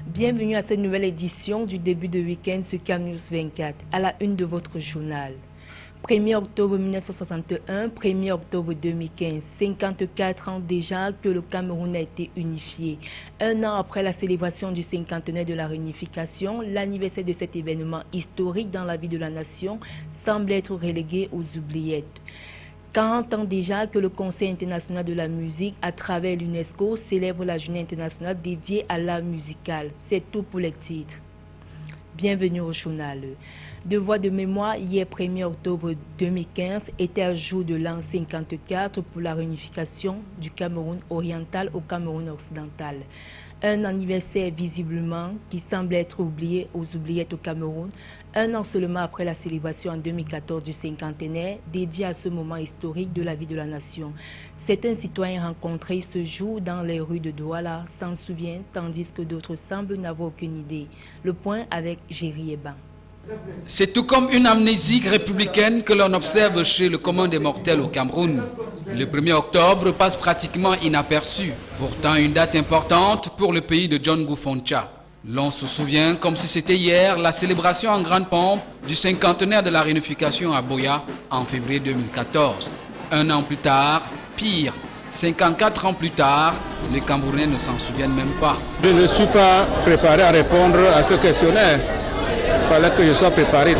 Bienvenue à cette nouvelle édition du début de week-end sur CamNews 24, à la une de votre journal. 1er octobre 1961, 1er octobre 2015, 54 ans déjà que le Cameroun a été unifié. Un an après la célébration du cinquantenaire de la réunification, l'anniversaire de cet événement historique dans la vie de la nation semble être relégué aux oubliettes. 40 ans déjà que le Conseil international de la musique, à travers l'UNESCO, célèbre la journée internationale dédiée à l'art musical. C'est tout pour les titres. Bienvenue au journal. Devoir de mémoire, hier 1er octobre 2015, était un jour de l'an 54 pour la réunification du Cameroun oriental au Cameroun occidental. Un anniversaire visiblement qui semble être oublié aux oubliettes au Cameroun, un an seulement après la célébration en 2014 du cinquantenaire dédié à ce moment historique de la vie de la nation. Certains citoyens rencontrés ce jour dans les rues de Douala s'en souviennent, tandis que d'autres semblent n'avoir aucune idée. Le point avec Géry Eban. C'est tout comme une amnésie républicaine que l'on observe chez le commun des mortels au Cameroun. Le 1er octobre passe pratiquement inaperçu, pourtant une date importante pour le pays de John Goufoncha. L'on se souvient, comme si c'était hier, la célébration en grande pompe du cinquantenaire de la réunification à Boya en février 2014. Un an plus tard, pire, 54 ans plus tard, les Camerounais ne s'en souviennent même pas. Je ne suis pas préparé à répondre à ce questionnaire. Il fallait que je sois préparé.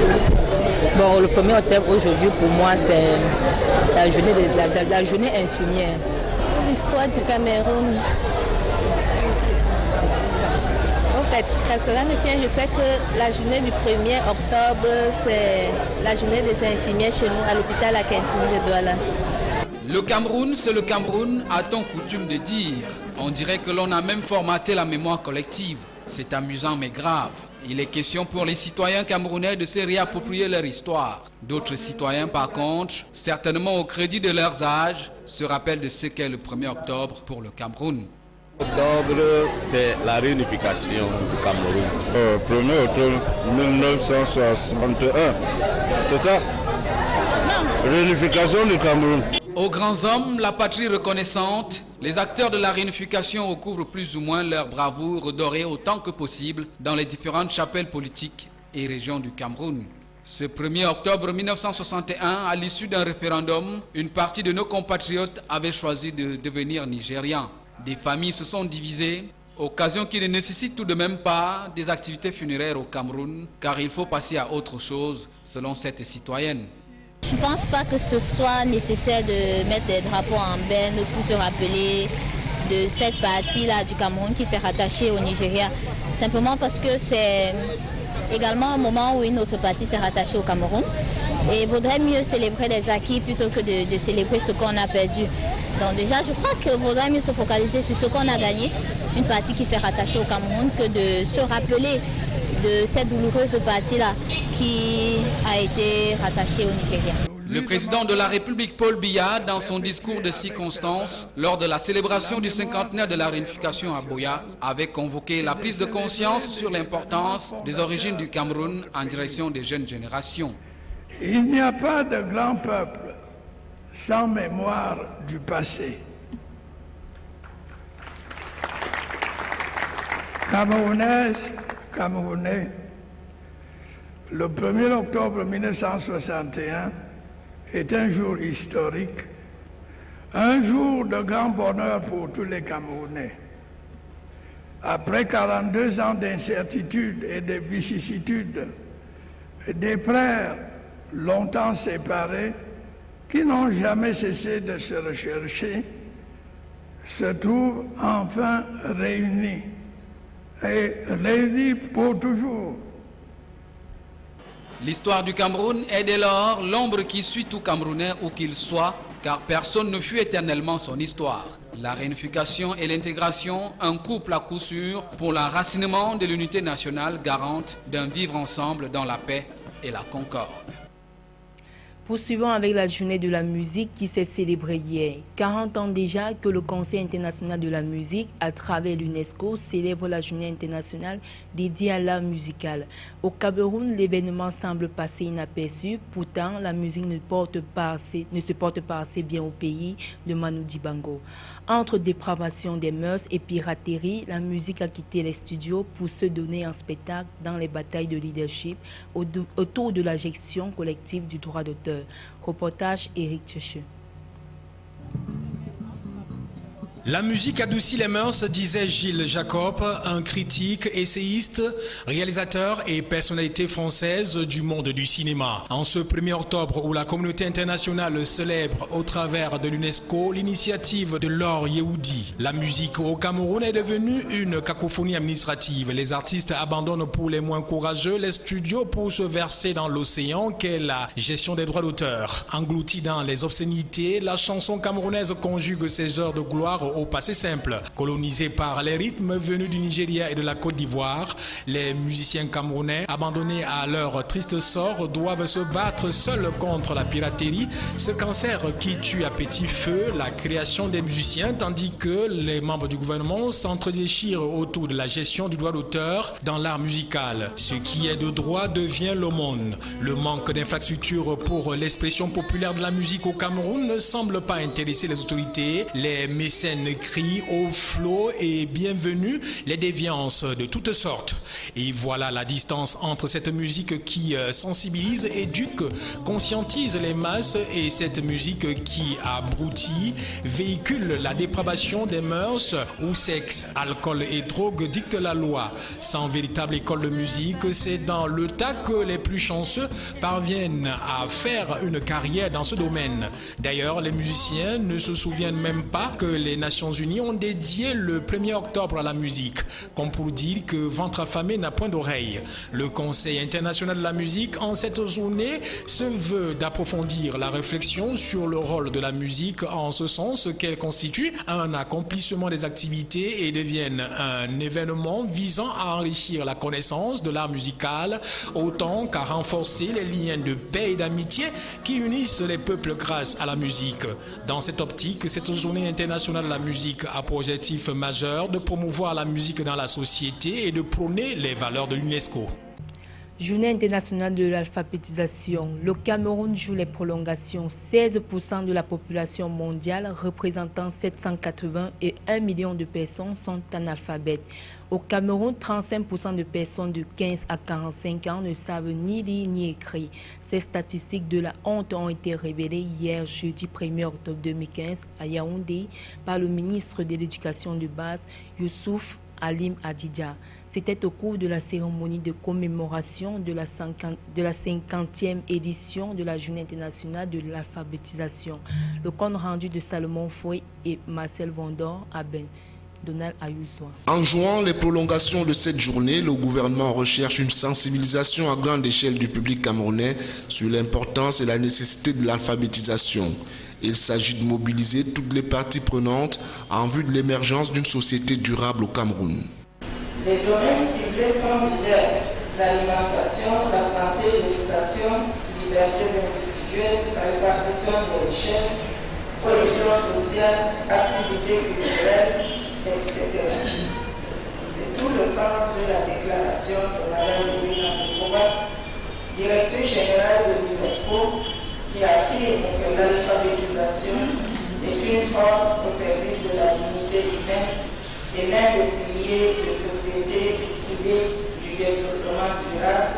Bon, le 1er octobre aujourd'hui, pour moi, c'est la journée infirmière. L'histoire du Cameroun. En fait, à cela ne tient, je sais que la journée du 1er octobre, c'est la journée des infirmières chez nous à l'hôpital Akintini de Douala. Le Cameroun, c'est le Cameroun, a-t-on coutume de dire. On dirait que l'on a même formaté la mémoire collective. C'est amusant mais grave. Il est question pour les citoyens camerounais de se réapproprier leur histoire. D'autres citoyens, par contre, certainement au crédit de leurs âges, se rappellent de ce qu'est le 1er octobre pour le Cameroun. Octobre, c'est la réunification du Cameroun. 1er octobre 1961, c'est ça? Non. Réunification du Cameroun. Aux grands hommes, la patrie reconnaissante, les acteurs de la réunification recouvrent plus ou moins leur bravoure dorée autant que possible dans les différentes chapelles politiques et régions du Cameroun. Ce 1er octobre 1961, à l'issue d'un référendum, une partie de nos compatriotes avait choisi de devenir nigérians. Des familles se sont divisées, occasion qui ne nécessite tout de même pas des activités funéraires au Cameroun, car il faut passer à autre chose, selon cette citoyenne. Je ne pense pas que ce soit nécessaire de mettre des drapeaux en berne pour se rappeler de cette partie-là du Cameroun qui s'est rattachée au Nigeria. Simplement parce que c'est également un moment où une autre partie s'est rattachée au Cameroun. Et il vaudrait mieux célébrer les acquis plutôt que de célébrer ce qu'on a perdu. Donc déjà, je crois qu'il vaudrait mieux se focaliser sur ce qu'on a gagné, une partie qui s'est rattachée au Cameroun, que de se rappeler de cette douloureuse partie-là qui a été rattachée au Nigeria. Le président de la République, Paul Biya, dans son discours de circonstance, lors de la célébration du cinquantenaire de la réunification à Boya, avait convoqué la prise de conscience sur l'importance des origines du Cameroun en direction des jeunes générations. Il n'y a pas de grand peuple sans mémoire du passé. Camerounaises, Camerounais, le 1er octobre 1961 est un jour historique, un jour de grand bonheur pour tous les Camerounais. Après 42 ans d'incertitude et de vicissitudes, des frères longtemps séparés, qui n'ont jamais cessé de se rechercher, se trouvent enfin réunis, et réunis pour toujours. L'histoire du Cameroun est dès lors l'ombre qui suit tout Camerounais où qu'il soit, car personne ne fuit éternellement son histoire. La réunification et l'intégration, un couple à coup sûr pour l'enracinement de l'unité nationale garante d'un vivre ensemble dans la paix et la concorde. Poursuivons avec la journée de la musique qui s'est célébrée hier. 40 ans déjà que le Conseil international de la musique, à travers l'UNESCO, célèbre la journée internationale dédiée à l'art musical. Au Cameroun, l'événement semble passer inaperçu. Pourtant, la musique ne se porte pas assez bien au pays de Manu Dibango. Entre dépravation des mœurs et piraterie, la musique a quitté les studios pour se donner en spectacle dans les batailles de leadership autour de la gestion collective du droit d'auteur. Reportage Éric Tcheche. La musique adoucit les mœurs, disait Gilles Jacob, un critique, essayiste, réalisateur et personnalité française du monde du cinéma. En ce 1er octobre où la communauté internationale célèbre au travers de l'UNESCO l'initiative de Lor Yehoudi, la musique au Cameroun est devenue une cacophonie administrative. Les artistes abandonnent pour les moins courageux les studios pour se verser dans l'océan qu'est la gestion des droits d'auteur. Engloutie dans les obscénités, la chanson camerounaise conjugue ses heures de gloire au passé simple. Colonisés par les rythmes venus du Nigeria et de la Côte d'Ivoire, les musiciens camerounais, abandonnés à leur triste sort, doivent se battre seuls contre la piraterie, ce cancer qui tue à petit feu la création des musiciens, tandis que les membres du gouvernement s'entredéchirent autour de la gestion du droit d'auteur dans l'art musical. Ce qui est de droit devient l'aumône. Le manque d'infrastructures pour l'expression populaire de la musique au Cameroun ne semble pas intéresser les autorités. Les mécènes crient au flot et bienvenue les déviances de toutes sortes. Et voilà la distance entre cette musique qui sensibilise, éduque, conscientise les masses et cette musique qui abrutit, véhicule la dépravation des mœurs où sexe, alcool et drogue dictent la loi. Sans véritable école de musique, c'est dans le tas que les plus chanceux parviennent à faire une carrière dans ce domaine. D'ailleurs, les musiciens ne se souviennent même pas que les Nations Unies ont dédié le 1er octobre à la musique, comme pour dire que ventre affamé n'a point d'oreille. Le Conseil international de la musique, en cette journée, se veut d'approfondir la réflexion sur le rôle de la musique en ce sens qu'elle constitue un accomplissement des activités et devienne un événement visant à enrichir la connaissance de l'art musical autant qu'à renforcer les liens de paix et d'amitié qui unissent les peuples grâce à la musique. Dans cette optique, cette journée internationale de la musique a pour objectif majeur de promouvoir la musique dans la société et de prôner les valeurs de l'UNESCO. Journée internationale de l'alphabétisation. Le Cameroun joue les prolongations. 16% de la population mondiale, représentant 781 millions de personnes, sont analphabètes. Au Cameroun, 35% de personnes de 15 à 45 ans ne savent ni lire ni écrire. Ces statistiques de la honte ont été révélées hier, jeudi 1er octobre 2015, à Yaoundé, par le ministre de l'Éducation de base, Youssouf Alim Adidja. C'était au cours de la cérémonie de commémoration de la 50e édition de la Journée internationale de l'alphabétisation. Le compte rendu de Salomon Fouet et Marcel Vendor à Ben. Donald Ayuso. En jouant les prolongations de cette journée, le gouvernement recherche une sensibilisation à grande échelle du public camerounais sur l'importance et la nécessité de l'alphabétisation. Il s'agit de mobiliser toutes les parties prenantes en vue de l'émergence d'une société durable au Cameroun. Les domaines ciblés sont divers: l'alimentation, la santé, l'éducation, libertés individuelles, la répartition des richesses, cohésion sociale, activités culturelles, etc. C'est tout le sens de la déclaration de Mme Louis Namboukoua, directrice générale de l'UNESCO, qui affirme que l'alphabétisation est une force au service de la dignité humaine et l'un des piliers de société soudée du développement durable,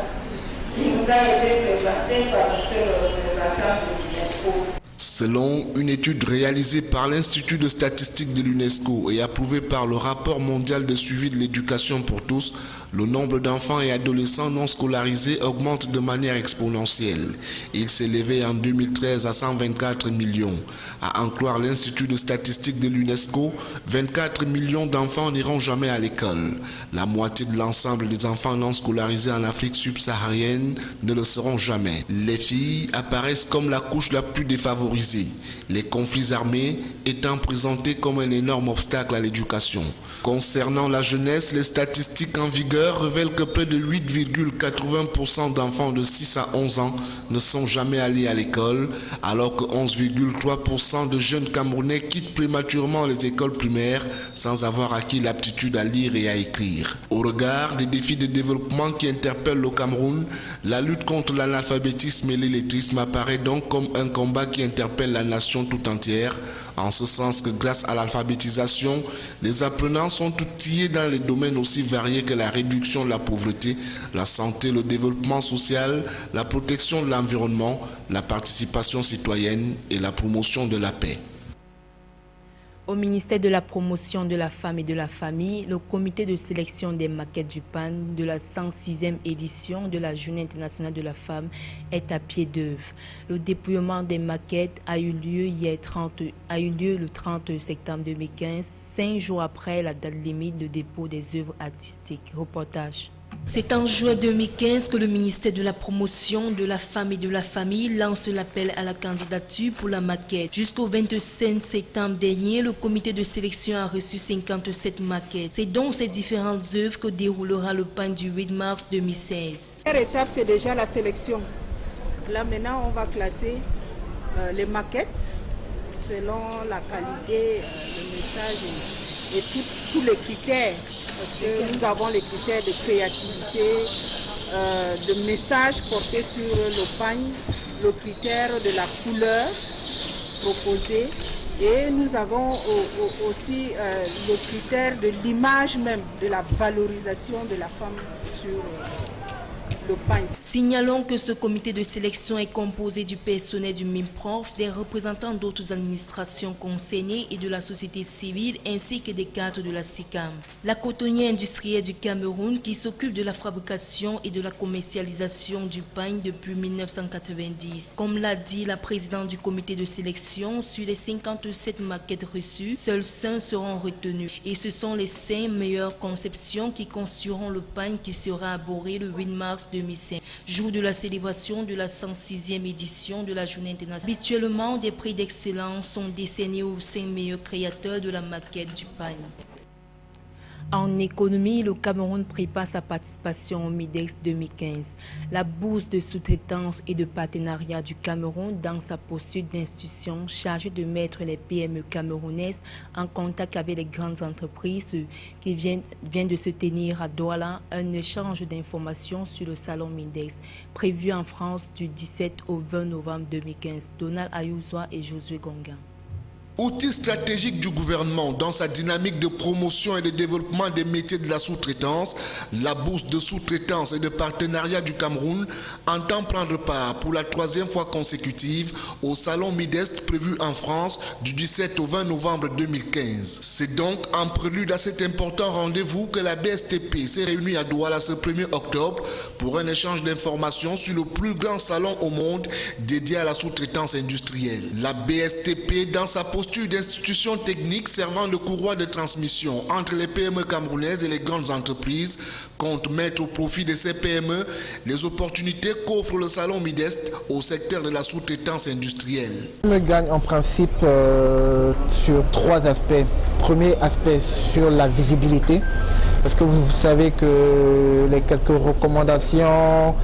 qui nous a été présenté par M. le représentant de l'UNESCO. Selon une étude réalisée par l'Institut de statistique de l'UNESCO et approuvée par le rapport mondial de suivi de l'éducation pour tous, le nombre d'enfants et adolescents non scolarisés augmente de manière exponentielle. Il s'est élevé en 2013 à 124 millions. À en croire l'Institut de statistique de l'UNESCO, 24 millions d'enfants n'iront jamais à l'école. La moitié de l'ensemble des enfants non scolarisés en Afrique subsaharienne ne le seront jamais. Les filles apparaissent comme la couche la plus défavorisée, les conflits armés étant présentés comme un énorme obstacle à l'éducation. Concernant la jeunesse, les statistiques en vigueur révèlent que près de 8,80% d'enfants de 6 à 11 ans ne sont jamais allés à l'école, alors que 11,3% de jeunes Camerounais quittent prématurément les écoles primaires sans avoir acquis l'aptitude à lire et à écrire. Au regard des défis de développement qui interpellent le Cameroun, la lutte contre l'analphabétisme et l'illettrisme apparaît donc comme un combat qui interpelle la nation tout entière, en ce sens que grâce à l'alphabétisation, les apprenants sont outillés dans les domaines aussi variés que la réduction de la pauvreté, la santé, le développement social, la protection de l'environnement, la participation citoyenne et la promotion de la paix. Au ministère de la Promotion de la Femme et de la Famille, le comité de sélection des maquettes du PAN de la 106e édition de la Journée internationale de la femme est à pied d'œuvre. Le dépouillement des maquettes a eu lieu le 30 septembre 2015, 5 jours après la date limite de dépôt des œuvres artistiques. Reportage. C'est en juin 2015 que le ministère de la Promotion de la Femme et de la Famille lance l'appel à la candidature pour la maquette. Jusqu'au 25 septembre dernier, le comité de sélection a reçu 57 maquettes. C'est donc ces différentes œuvres que déroulera le PAN du 8 mars 2016. La première étape, c'est déjà la sélection. Là maintenant, on va classer les maquettes selon la qualité, le message et tous les critères. Parce que nous avons les critères de créativité, de message porté sur le pagne, le critère de la couleur proposée et nous avons aussi le critère de l'image même, de la valorisation de la femme sur le pagne. Signalons que ce comité de sélection est composé du personnel du MIMPROF, des représentants d'autres administrations concernées et de la société civile ainsi que des cadres de la SICAM. La cotonnière industrielle du Cameroun qui s'occupe de la fabrication et de la commercialisation du pagne depuis 1990. Comme l'a dit la présidente du comité de sélection, sur les 57 maquettes reçues, seuls 5 seront retenus. Et ce sont les 5 meilleures conceptions qui constitueront le pagne qui sera arboré le 8 mars 2005. Jour de la célébration de la 106e édition de la Journée internationale. Habituellement, des prix d'excellence sont décernés aux 5 meilleurs créateurs de la maquette du pagne. En économie, le Cameroun prépare sa participation au MIDEX 2015. La bourse de sous-traitance et de partenariat du Cameroun dans sa posture d'institution chargée de mettre les PME camerounaises en contact avec les grandes entreprises qui vient de se tenir à Douala un échange d'informations sur le salon MIDEX prévu en France du 17 au 20 novembre 2015. Donald Ayouzoua et Josué Gonga. Outil stratégique du gouvernement dans sa dynamique de promotion et de développement des métiers de la sous-traitance, la bourse de sous-traitance et de partenariat du Cameroun entend prendre part pour la 3e fois consécutive au salon MIDEX prévu en France du 17 au 20 novembre 2015. C'est donc en prélude à cet important rendez-vous que la BSTP s'est réunie à Douala ce 1er octobre pour un échange d'informations sur le plus grand salon au monde dédié à la sous-traitance industrielle. La BSTP, dans sa posture d'institutions techniques servant de courroie de transmission entre les PME camerounaises et les grandes entreprises, compte mettre au profit de ces PME les opportunités qu'offre le salon MIDEX au secteur de la sous-traitance industrielle. PME gagne en principe sur 3 aspects. Premier aspect sur la visibilité, parce que vous savez que les quelques recommandations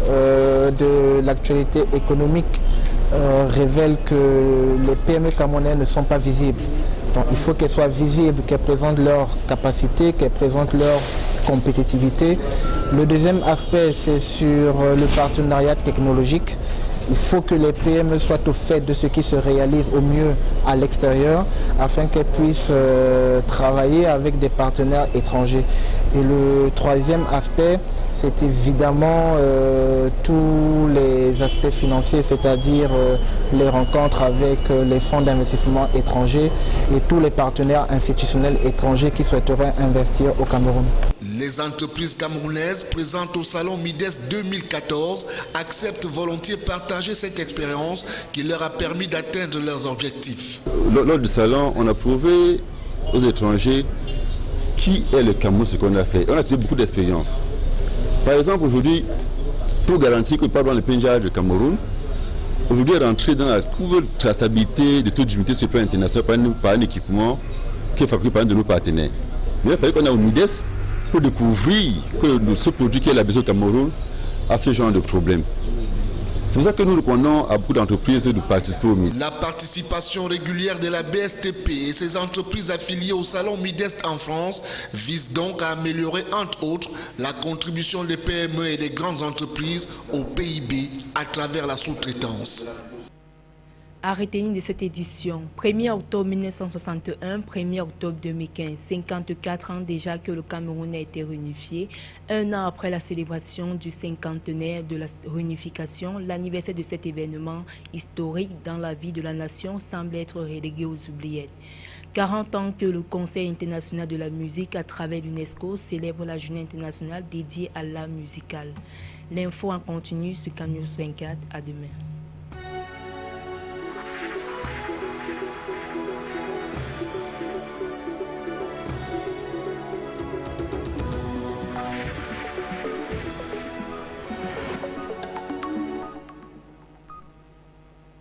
de l'actualité économique révèle que les PME camerounaises ne sont pas visibles. Donc il faut qu'elles soient visibles, qu'elles présentent leur capacité, qu'elles présentent leur compétitivité. Le deuxième aspect, c'est sur le partenariat technologique. Il faut que les PME soient au fait de ce qui se réalise au mieux à l'extérieur afin qu'elles puissent travailler avec des partenaires étrangers. Et le troisième aspect, c'est évidemment tous les aspects financiers, c'est-à-dire les rencontres avec les fonds d'investissement étrangers et tous les partenaires institutionnels étrangers qui souhaiteraient investir au Cameroun. Les entreprises camerounaises présentes au salon MIDEX 2014 acceptent volontiers partager cette expérience qui leur a permis d'atteindre leurs objectifs. Lors du salon, on a prouvé aux étrangers qui est le Cameroun, ce qu'on a fait. On a tiré beaucoup d'expérience. Par exemple, aujourd'hui, pour garantir que par le PNJ du Cameroun, aujourd'hui rentrer dans la courbe de traçabilité de taux d'humidité sur le plan international par un équipement qui est fabriqué par un de nos partenaires. Mais il fallait qu'on ait au MIDEX pour découvrir que ce produit qui est la besoin au Cameroun a ce genre de problème. C'est pour ça que nous recommandons à beaucoup d'entreprises de participer au MIDEX. La participation régulière de la BSTP et ses entreprises affiliées au salon MIDEX en France vise donc à améliorer, entre autres, la contribution des PME et des grandes entreprises au PIB à travers la sous-traitance. À retenir de cette édition, 1er octobre 1961, 1er octobre 2015, 54 ans déjà que le Cameroun a été réunifié. Un an après la célébration du cinquantenaire de la réunification, l'anniversaire de cet événement historique dans la vie de la nation semble être relégué aux oubliettes. 40 ans que le Conseil international de la musique, à travers l'UNESCO, célèbre la journée internationale dédiée à l'art musical. L'info en continu sur CamNews 24. À demain.